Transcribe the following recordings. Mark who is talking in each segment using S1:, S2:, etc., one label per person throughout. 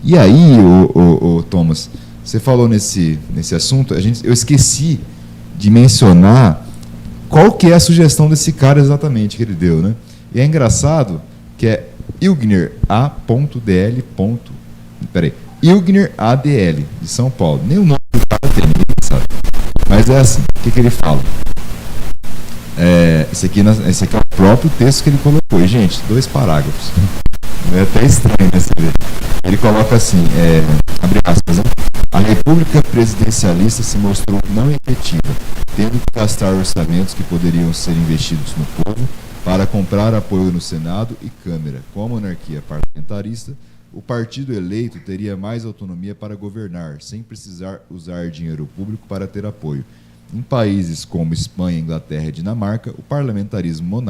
S1: E aí, o Thomas, você falou nesse assunto, eu esqueci de mencionar qual que é a sugestão desse cara exatamente que ele deu, né? E é engraçado que é Ilgner A.dl. Peraí, Ilgner ADL, de São Paulo. Nem o nome do cara tem, ninguém sabe. Mas é assim, o que ele fala? Esse aqui é o próprio texto que ele colocou. E, gente, 2 parágrafos. É até estranho, né? Você ver. Ele coloca assim, abre aspas, né? A República Presidencialista se mostrou não efetiva, tendo que gastar orçamentos que poderiam ser investidos no povo para comprar apoio no Senado e Câmara. Com a monarquia parlamentarista, o partido eleito teria mais autonomia para governar, sem precisar usar dinheiro público para ter apoio. Em países como Espanha, Inglaterra e Dinamarca, o parlamentarismo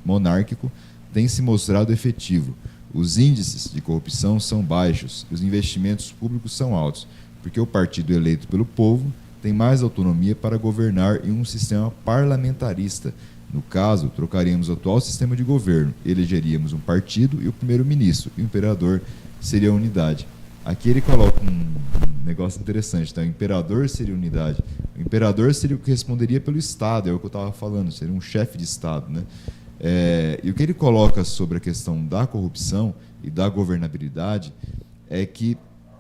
S1: monárquico tem se mostrado efetivo. Os índices de corrupção são baixos e os investimentos públicos são altos, porque o partido eleito pelo povo tem mais autonomia para governar em um sistema parlamentarista. No caso, trocaríamos o atual sistema de governo, elegeríamos um partido e o primeiro-ministro, e o imperador seria a unidade. Aqui ele coloca um negócio interessante, tá? O imperador seria unidade. O imperador seria o que responderia pelo Estado, é o que eu estava falando, seria um chefe de Estado, né? E o que ele coloca sobre a questão da corrupção e da governabilidade é que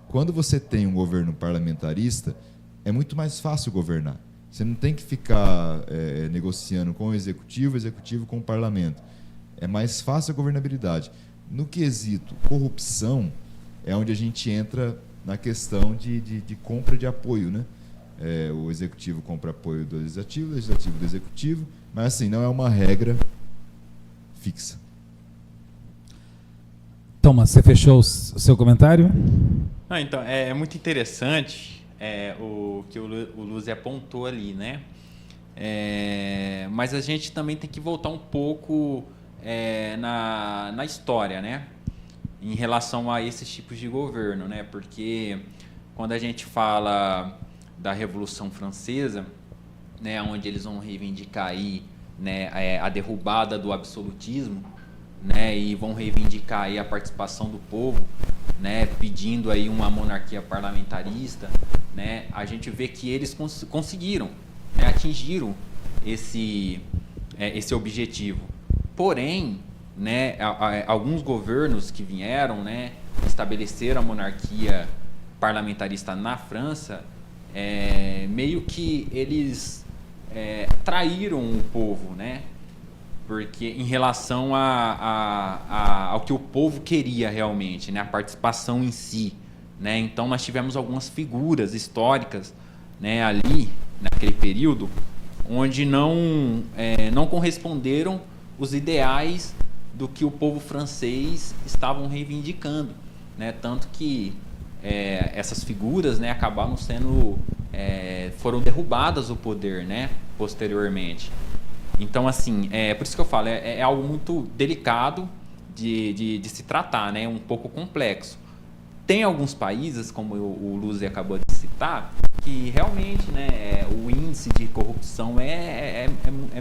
S1: quando você tem um governo parlamentarista, é muito mais fácil governar. Você não tem que ficar negociando com o executivo com o parlamento. É mais fácil a governabilidade. No quesito corrupção, é onde a gente entra na questão de compra de apoio, né? O executivo compra apoio do legislativo, o legislativo do executivo, mas assim, não é uma regra fixa.
S2: Thomas, você fechou o seu comentário?
S3: Então, é muito interessante o que o Luzzi apontou ali, né? Mas a gente também tem que voltar um pouco na história, né? Em relação a esses tipos de governo, né? Porque quando a gente fala da Revolução Francesa, né, onde eles vão reivindicar aí, né, a derrubada do absolutismo, né, e vão reivindicar aí a participação do povo, né, pedindo aí uma monarquia parlamentarista, né, a gente vê que eles conseguiram, né, atingiram esse objetivo. Porém, né, alguns governos que vieram, né, estabeleceram a monarquia parlamentarista na França, meio que eles traíram o povo, né? Porque em relação ao que o povo queria realmente, né? A participação em si, né? Então nós tivemos algumas figuras históricas, né, ali naquele período onde não corresponderam os ideais do que o povo francês estavam reivindicando, né? Tanto que essas figuras, né, acabaram foram derrubadas do poder, né, posteriormente. Então, assim, por isso que eu falo, é algo muito delicado de se tratar, né, um pouco complexo. Tem alguns países, como o Luzzi acabou de citar, que realmente, né, o índice de corrupção é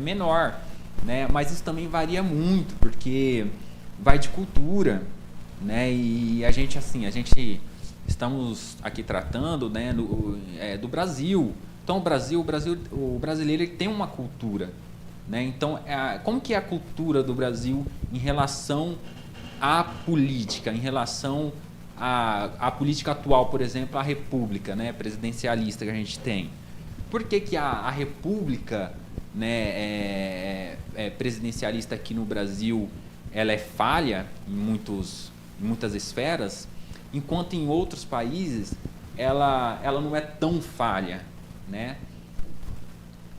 S3: menor, né, mas isso também varia muito, porque vai de cultura, né, e a gente estamos aqui tratando, né, do Brasil. Então o brasileiro ele tem uma cultura, né? Então como que é a cultura do Brasil em relação à política, em relação à política atual, por exemplo, a república, né, presidencialista que a gente tem? Por que a república, né, presidencialista aqui no Brasil ela é falha em muitas esferas, enquanto em outros países ela não é tão falha, né?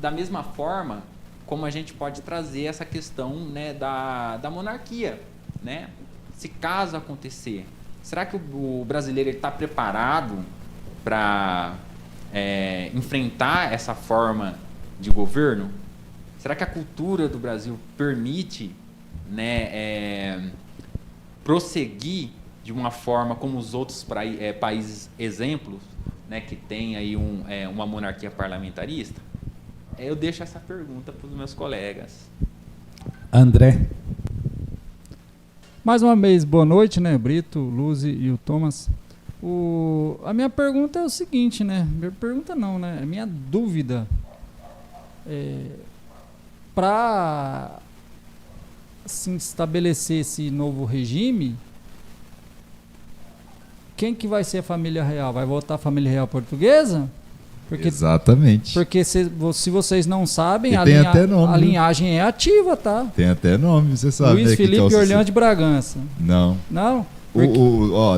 S3: Da mesma forma como a gente pode trazer essa questão, né, da monarquia, né? Se caso acontecer, será que o brasileiro está preparado para enfrentar essa forma de governo? Será que a cultura do Brasil permite, né, prosseguir de uma forma como os outros países exemplos, né, que tem aí uma monarquia parlamentarista? Eu deixo essa pergunta para os meus colegas.
S2: André.
S4: Mais uma vez, boa noite, né, Brito, Luzzi e o Thomas. A minha pergunta é o seguinte, né? Minha pergunta não, né? A minha dúvida para assim, estabelecer esse novo regime, quem que vai ser a família real? Vai votar a família real portuguesa?
S1: Exatamente.
S4: Porque se vocês não sabem,
S1: até nome,
S4: a linhagem é ativa, tá?
S1: Tem até nome, você sabe.
S4: Luiz Felipe Orleans de Bragança.
S1: Não.
S4: Não?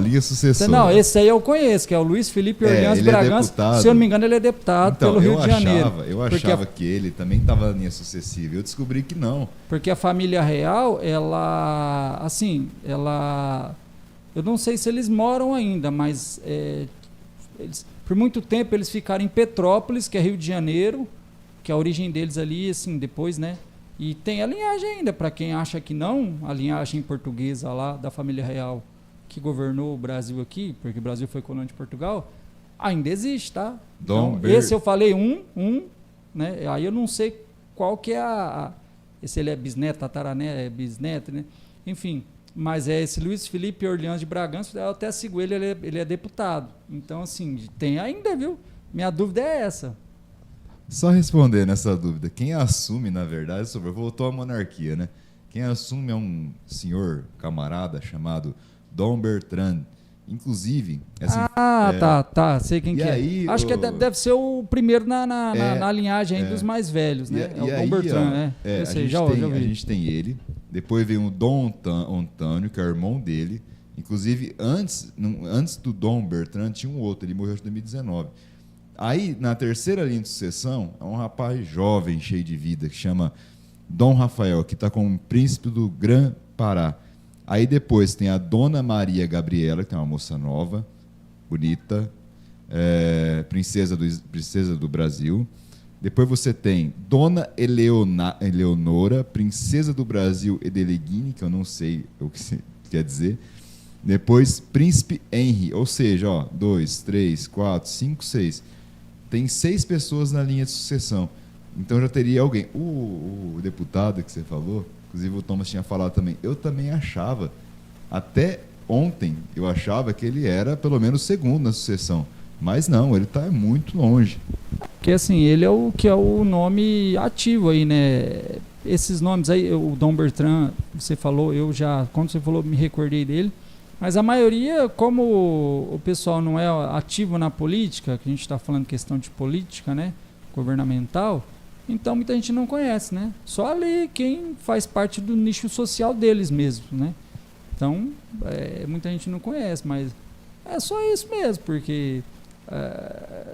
S1: Linha sucessora.
S4: Não, esse aí eu conheço, que é o Luiz Felipe Orleans de Bragança. Se eu não me engano, ele é deputado pelo Rio de Janeiro.
S1: Eu achava que ele também estava na linha sucessiva. Eu descobri que não.
S4: Porque a família real, eu não sei se eles moram ainda, mas por muito tempo eles ficaram em Petrópolis, que é Rio de Janeiro, que é a origem deles ali, assim, depois, né? E tem a linhagem ainda, para quem acha que não, a linhagem portuguesa lá da família real que governou o Brasil aqui, porque o Brasil foi colônia de Portugal, ainda existe, tá? Então, esse eu falei né? Aí eu não sei qual que é se ele é bisneto, tatarané, bisneto, né? Enfim, mas é esse Luiz Felipe Orleans de Bragança, eu até sigo ele é deputado. Então, assim, tem ainda, viu? Minha dúvida é essa.
S1: Só responder nessa dúvida, quem assume, na verdade, voltou à monarquia, né? Quem assume é um senhor camarada chamado Dom Bertrand. Inclusive...
S4: tá, sei quem que é.
S1: Aí,
S4: acho que deve ser o primeiro na linhagem aí dos mais velhos, né? É o Dom Bertrand, né?
S1: A gente tem ele, depois vem o Dom Antônio, que é o irmão dele. Inclusive, antes do Dom Bertrand, tinha um outro, ele morreu em 2019. Aí, na terceira linha de sucessão, é um rapaz jovem, cheio de vida, que chama Dom Rafael, que está como príncipe do Grã-Pará. Aí depois tem a Dona Maria Gabriela, que é uma moça nova, bonita, princesa do Brasil. Depois você tem Dona Eleonora, princesa do Brasil Edeleguine, que eu não sei o que quer dizer. Depois Príncipe Henry, ou seja, 2, 3, 4, 5, 6. Tem 6 pessoas na linha de sucessão. Então já teria alguém. O deputado que você falou, inclusive o Thomas tinha falado também, eu também achava, até ontem, eu achava que ele era pelo menos segundo na sucessão. Mas não, ele está muito longe.
S4: Porque assim, ele é o que é o nome ativo aí, né? Esses nomes aí, o Dom Bertrand, você falou, quando você falou, me recordei dele. Mas a maioria, como o pessoal não é ativo na política, que a gente está falando questão de política, né, governamental, então muita gente não conhece, né? Só ali quem faz parte do nicho social deles mesmo, né? Então, muita gente não conhece, mas é só isso mesmo, porque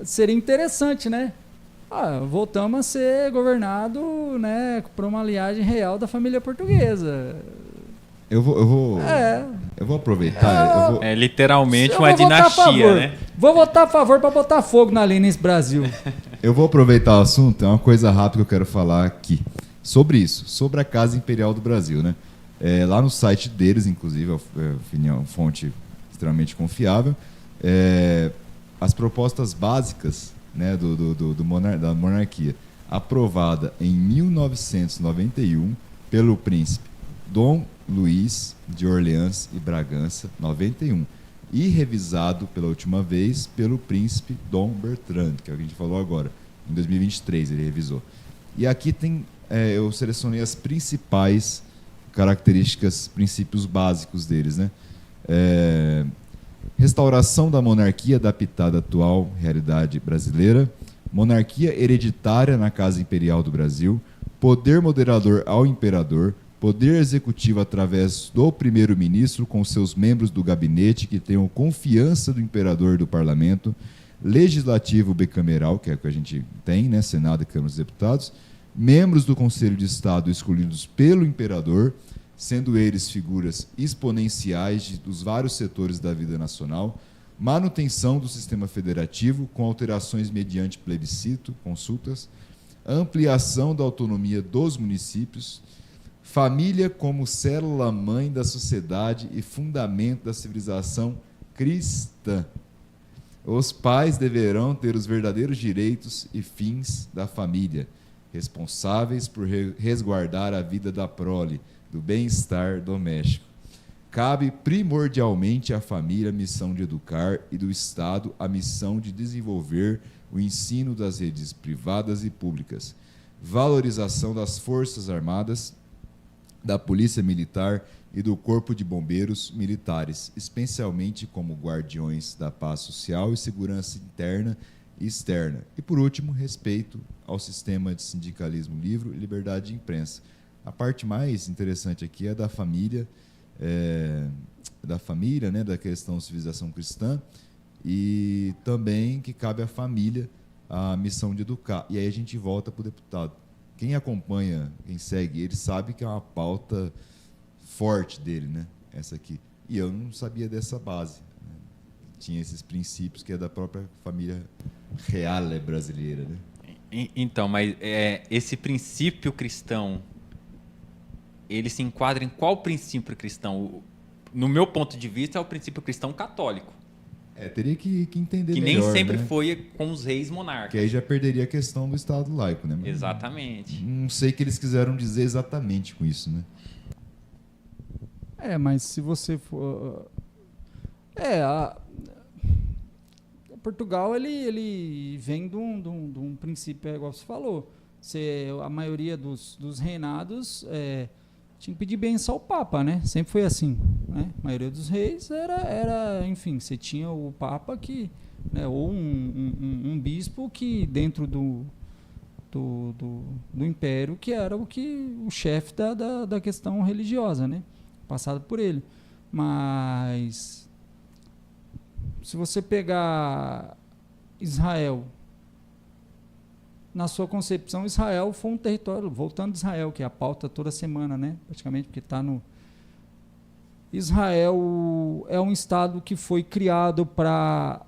S4: seria interessante, né? Voltamos a ser governado, né, por uma linhagem real da família portuguesa.
S1: Eu vou aproveitar.
S3: É literalmente uma dinastia, né?
S4: Vou votar a favor para botar fogo na linha nesse Brasil.
S1: Eu vou aproveitar o assunto, é uma coisa rápida que eu quero falar aqui. Sobre isso, sobre a Casa Imperial do Brasil, né? Lá no site deles, inclusive, uma fonte extremamente confiável, as propostas básicas, né, da monarquia, aprovada em 1991 pelo príncipe Dom Luís de Orleans e Bragança, 91, e revisado pela última vez pelo príncipe Dom Bertrand, que é o que a gente falou agora, em 2023 ele revisou. E aqui tem, eu selecionei as principais características, princípios básicos deles, né? Restauração da monarquia adaptada à atual realidade brasileira, monarquia hereditária na Casa Imperial do Brasil, poder moderador ao imperador, poder executivo através do primeiro-ministro com seus membros do gabinete que tenham confiança do imperador e do parlamento, legislativo bicameral, que é o que a gente tem, né, Senado e Câmara dos Deputados, membros do Conselho de Estado escolhidos pelo imperador, sendo eles figuras exponenciais dos vários setores da vida nacional, manutenção do sistema federativo com alterações mediante plebiscito, consultas, ampliação da autonomia dos municípios, família como célula-mãe da sociedade e fundamento da civilização cristã. Os pais deverão ter os verdadeiros direitos e fins da família, responsáveis por resguardar a vida da prole, do bem-estar doméstico. cabe primordialmente à família a missão de educar e do Estado a missão de desenvolver o ensino das redes privadas e públicas, valorização das Forças Armadas, da Polícia Militar e do Corpo de Bombeiros Militares, especialmente como guardiões da paz social e segurança interna e externa. E, por último, respeito ao sistema de sindicalismo livre e liberdade de imprensa. A parte mais interessante aqui é da família, né, da questão de civilização cristã, e também que cabe à família a missão de educar. E aí a gente volta para o deputado. Quem acompanha, quem segue ele, sabe que é uma pauta forte dele, né? Essa aqui. E eu não sabia dessa base. Né? Tinha esses princípios que é da própria família real brasileira, né?
S3: Então, mas esse princípio cristão, ele se enquadra em qual princípio cristão? No meu ponto de vista, é o princípio cristão católico.
S1: Teria que entender
S3: que
S1: melhor,
S3: nem sempre
S1: né?
S3: Foi com os reis monarcas.
S1: Que aí já perderia a questão do Estado laico, né? Mas
S3: exatamente.
S1: Não sei o que eles quiseram dizer exatamente com isso, né?
S4: Mas se você for... Portugal, ele vem de um princípio, igual você falou. A maioria dos reinados tinha que pedir bênção ao Papa, né? Sempre foi assim, né? A maioria dos reis era enfim, você tinha o Papa que, né, ou um bispo que dentro do império que era o chefe da questão religiosa, né? Passado por ele. Mas se você pegar Israel, na sua concepção, Israel foi um território, voltando de Israel, que é a pauta toda semana, né? Praticamente, porque está no... Israel é um estado que foi criado para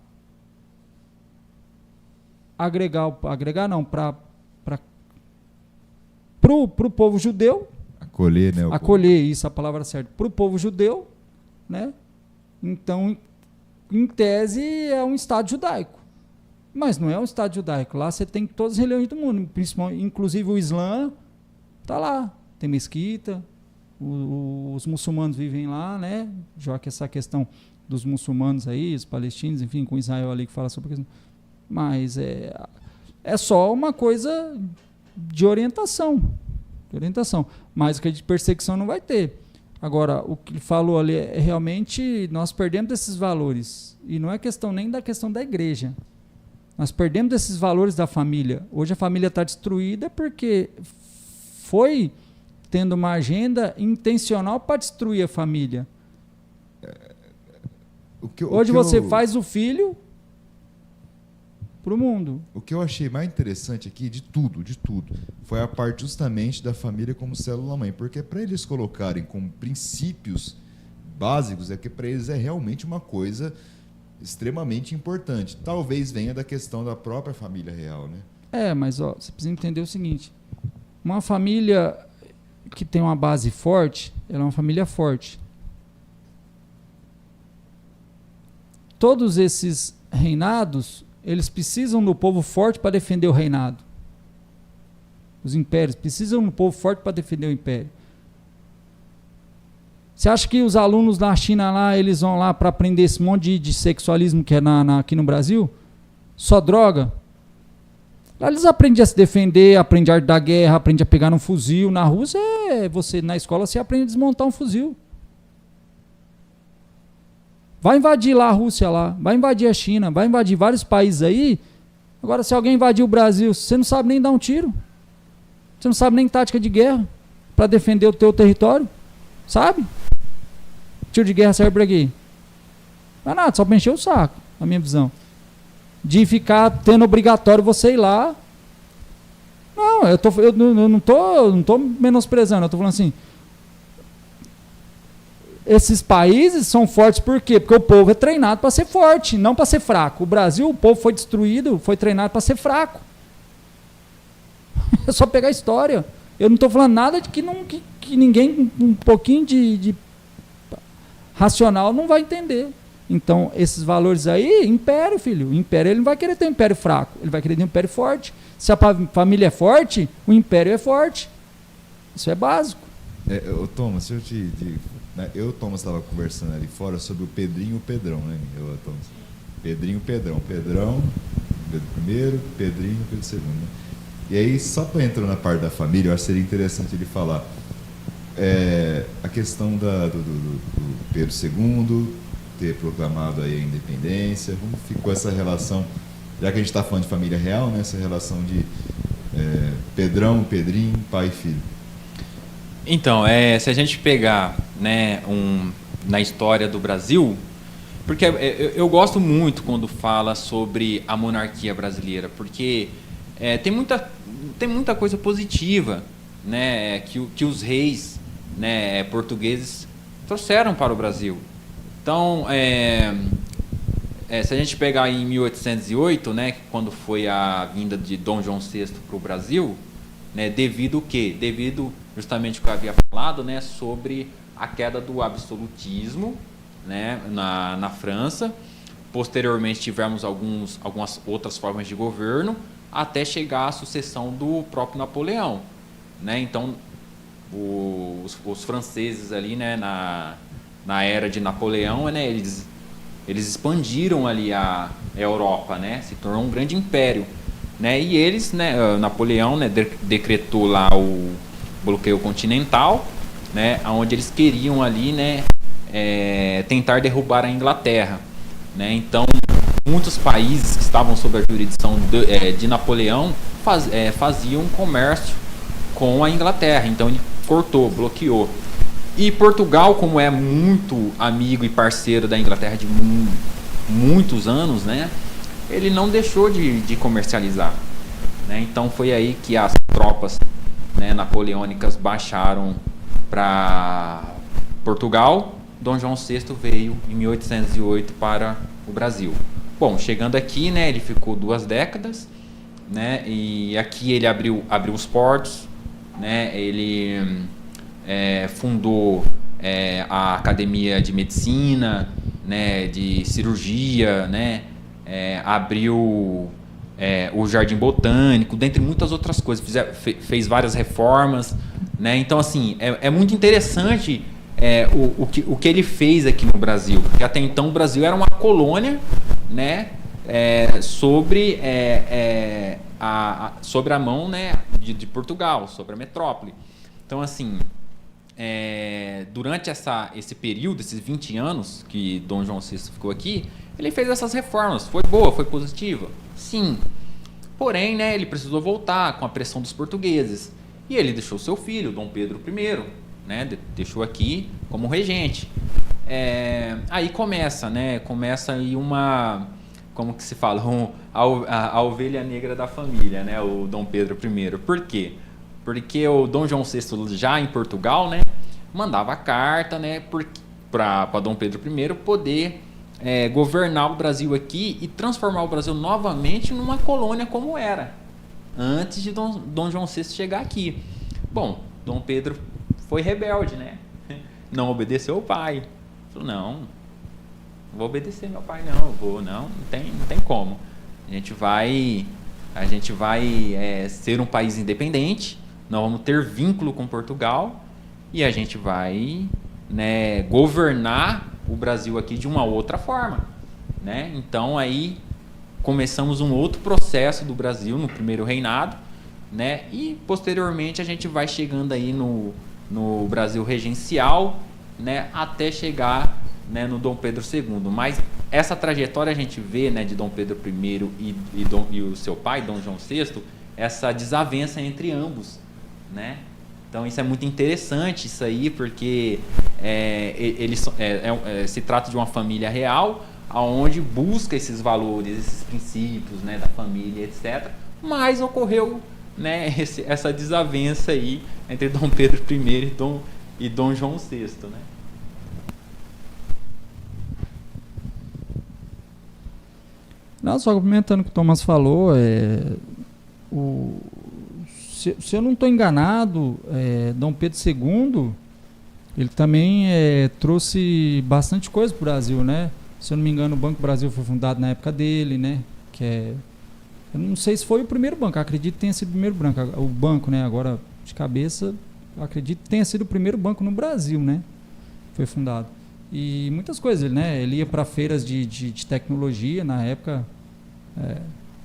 S4: pro povo judeu,
S1: acolher, né?
S4: Acolher, isso, a palavra certa, para o povo judeu, né? Então, em tese, é um estado judaico. Mas não é um estado judaico. Lá você tem todas as religiões do mundo, inclusive o Islã está lá. Tem mesquita, os muçulmanos vivem lá, né? Já que essa questão dos muçulmanos aí, os palestinos, enfim, com Israel ali que fala sobre a questão. Mas é só uma coisa de orientação. Mas que de perseguição não vai ter. Agora, o que ele falou ali é realmente nós perdemos esses valores. E não é questão nem da questão da igreja. Nós perdemos esses valores da família. Hoje a família está destruída porque foi tendo uma agenda intencional para destruir a família. Hoje você faz o filho para o mundo.
S1: O que eu achei mais interessante aqui, de tudo, foi a parte justamente da família como célula-mãe. Porque para eles colocarem como princípios básicos, é que para eles é realmente uma coisa extremamente importante. Talvez venha da questão da própria família real, né?
S4: Mas você precisa entender o seguinte: uma família que tem uma base forte, ela é uma família forte. Todos esses reinados, eles precisam do povo forte para defender o reinado. Os impérios precisam do povo forte para defender o império. Você acha que os alunos da China lá, eles vão lá para aprender esse monte de sexualismo que é aqui no Brasil? Só droga? Lá eles aprendem a se defender, aprendem a arte da guerra, aprendem a pegar um fuzil. Na Rússia, na escola, você aprende a desmontar um fuzil. Vai invadir lá a Rússia, vai invadir a China, vai invadir vários países aí. Agora, se alguém invadir o Brasil, você não sabe nem dar um tiro. Você não sabe nem tática de guerra para defender o teu território. Sabe? Tiro de guerra serve para quê? Não é nada, só para encher o saco, na minha visão. De ficar tendo obrigatório você ir lá. Não, eu não tô menosprezando, eu estou falando assim. Esses países são fortes por quê? Porque o povo é treinado para ser forte, não para ser fraco. O Brasil, o povo foi destruído, foi treinado para ser fraco. É só pegar a história. Eu não estou falando nada de que ninguém, um pouquinho de racional, não vai entender. Então, esses valores aí, império, filho. O império, ele não vai querer ter um império fraco, ele vai querer ter um império forte. Se a família é forte, o império é forte. Isso é básico.
S1: Thomas, se eu né, eu e o Thomas estava conversando ali fora sobre o Pedrinho e o Pedrão, né? Thomas. Pedrinho e Pedrão. Pedrão, Pedro I, Pedrinho e Pedro II. Né? E aí, só para entrar na parte da família, eu acho que seria interessante ele falar a questão do Pedro II ter proclamado aí a independência, como ficou essa relação, já que a gente está falando de família real, né, essa relação de Pedrão, Pedrinho, pai e filho.
S3: Então, se a gente pegar, né, na história do Brasil, porque eu gosto muito quando fala sobre a monarquia brasileira, porque tem muita coisa positiva, né, que os reis, né, portugueses trouxeram para o Brasil. Então, se a gente pegar em 1808, né, quando foi a vinda de Dom João VI para o Brasil, né, devido o quê? Devido justamente o que eu havia falado, né, sobre a queda do absolutismo, né, na França. Posteriormente tivemos algumas outras formas de governo, até chegar à sucessão do próprio Napoleão, né? Então, os franceses ali, né, na era de Napoleão, né, eles expandiram ali a Europa, né, se tornou um grande império, né, e eles, né, Napoleão, né, decretou lá o bloqueio continental, né, onde eles queriam ali, né, tentar derrubar a Inglaterra, né. Então, muitos países que estavam sob a jurisdição de Napoleão faziam comércio com a Inglaterra. Então ele cortou, bloqueou. E Portugal, como é muito amigo e parceiro da Inglaterra de muitos anos, né, ele não deixou de comercializar, né. Então foi aí que as tropas, né, napoleônicas baixaram para Portugal. Dom João VI veio em 1808 para o Brasil. Bom, chegando aqui, né, ele ficou 2 décadas, né, e aqui ele abriu os portos, né, ele fundou a Academia de Medicina, né, de Cirurgia, né, abriu o Jardim Botânico, dentre muitas outras coisas, fez várias reformas, né. Então, assim, é muito interessante o que ele fez aqui no Brasil, porque até então o Brasil era uma colônia, né, sobre a mão, né, de Portugal, sobre a metrópole. Então, assim, durante esse período, esses 20 anos que Dom João VI ficou aqui, ele fez essas reformas. Foi boa, foi positiva? Sim. Porém, né, ele precisou voltar com a pressão dos portugueses. E ele deixou seu filho, Dom Pedro I, né, deixou aqui como regente. Aí começa aí como que se fala, a ovelha negra da família, né, o Dom Pedro I. Por quê? Porque o Dom João VI, já em Portugal, né, mandava carta, né, para Dom Pedro I poder governar o Brasil aqui e transformar o Brasil novamente numa colônia como era antes de Dom João VI chegar aqui. Bom, Dom Pedro foi rebelde, né? Não obedeceu o pai. Falou, não vou obedecer meu pai, não tem como. A gente vai ser um país independente, nós vamos ter vínculo com Portugal e a gente vai, né, governar o Brasil aqui de uma outra forma, né? Então aí começamos um outro processo do Brasil no primeiro reinado, né? E posteriormente a gente vai chegando aí no Brasil regencial, né, até chegar, né, no Dom Pedro II. Mas essa trajetória a gente vê, né, de Dom Pedro I e o seu pai, Dom João VI, essa desavença entre ambos, né? Então isso é muito interessante, isso aí, porque se trata de uma família real, aonde busca esses valores, esses princípios, né, da família, etc. Mas ocorreu, né, essa desavença aí entre Dom Pedro I e Dom João VI, né?
S4: Não, só complementando o que o Thomas falou, se eu não estou enganado, Dom Pedro II, ele também trouxe bastante coisa para o Brasil, né? Se eu não me engano, o Banco Brasil foi fundado na época dele, né? Eu não sei se foi o primeiro banco, acredito que tenha sido o primeiro banco, né? Agora, de cabeça, acredito que tenha sido o primeiro banco no Brasil, né? foi fundado. E muitas coisas, né? Ele ia para feiras de tecnologia na época.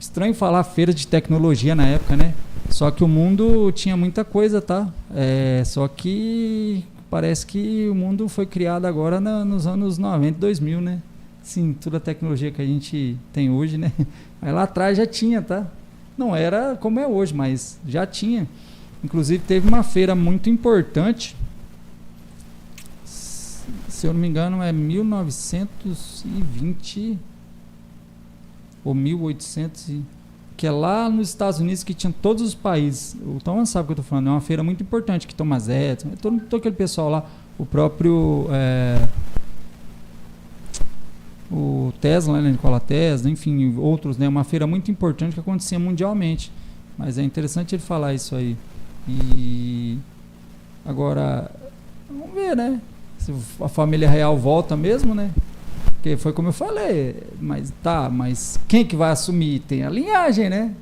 S4: Estranho falar feira de tecnologia na época, né? Só que o mundo tinha muita coisa, tá? Só que parece que o mundo foi criado agora nos anos 90, 2000, né? Sim, toda a tecnologia que a gente tem hoje, né? Aí lá atrás já tinha, tá? Não era como é hoje, mas já tinha. Inclusive teve uma feira muito importante, se eu não me engano é 1920 ou 1800, que é lá nos Estados Unidos, que tinha todos os países. O Thomas sabe o que eu estou falando, é uma feira muito importante, que Thomas Edison, todo aquele pessoal lá, o próprio o Tesla, né, Nikola Tesla, enfim, outros, né, uma feira muito importante que acontecia mundialmente. Mas é interessante ele falar isso aí. E agora, vamos ver, né? Se a família real volta mesmo, né? Porque foi como eu falei, mas quem que vai assumir? Tem a linhagem, né?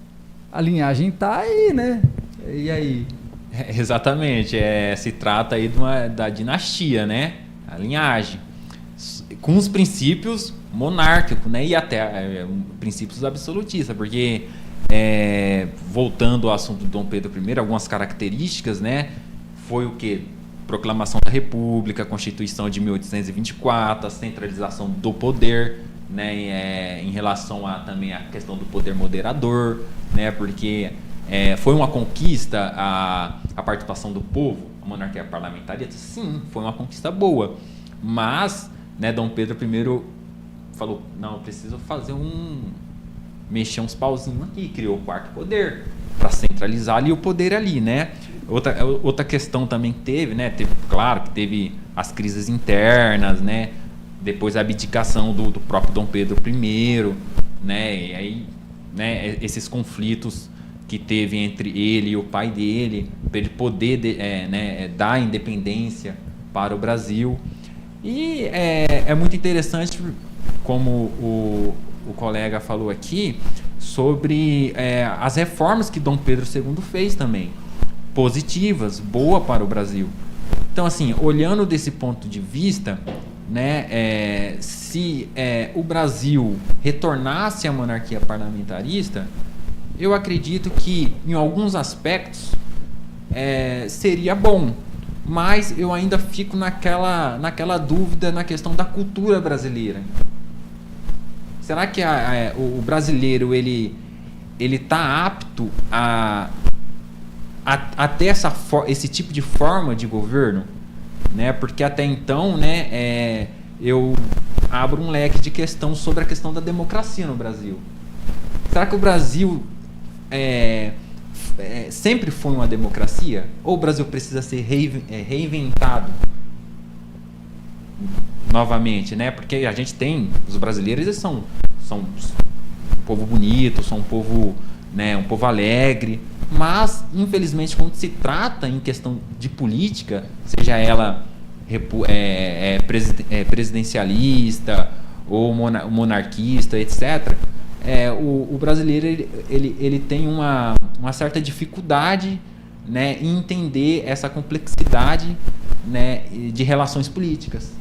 S4: A linhagem tá aí, né? E aí?
S3: Exatamente, se trata aí da dinastia, né? A linhagem. Com os princípios monárquicos, né? E até princípios absolutistas, porque voltando ao assunto do Dom Pedro I, algumas características, né? Foi o que? Proclamação da República, Constituição de 1824, a centralização do poder, né? Em relação também à questão do poder moderador, né? Porque foi uma conquista a participação do povo, a monarquia parlamentarista, sim, foi uma conquista boa, mas, né, Dom Pedro I falou, não, eu preciso mexer uns pauzinhos aqui, criou o quarto poder para centralizar ali o poder ali, né? Outra questão também teve, né? Claro que teve as crises internas, né? Depois a abdicação do próprio Dom Pedro I, né? E aí, né, esses conflitos que teve entre ele e o pai dele, para ele poder dar independência para o Brasil. E é muito interessante, como o colega falou aqui, sobre as reformas que Dom Pedro II fez também, positivas, boa para o Brasil. Então, assim, olhando desse ponto de vista, né, se o Brasil retornasse à monarquia parlamentarista, eu acredito que, em alguns aspectos, seria bom. Mas eu ainda fico naquela dúvida na questão da cultura brasileira. Será que o brasileiro ele está apto a ter esse tipo de forma de governo, né? Porque até então, né, eu abro um leque de questão sobre a questão da democracia no Brasil. Será que o Brasil sempre foi uma democracia? Ou o Brasil precisa ser reinventado novamente, né? Porque a gente tem, os brasileiros, eles são um povo bonito, são um povo, né, um povo alegre, mas infelizmente quando se trata em questão de política, seja ela presidencialista ou monarquista, etc., o brasileiro ele tem uma certa dificuldade, né, em entender essa complexidade, né, de relações políticas.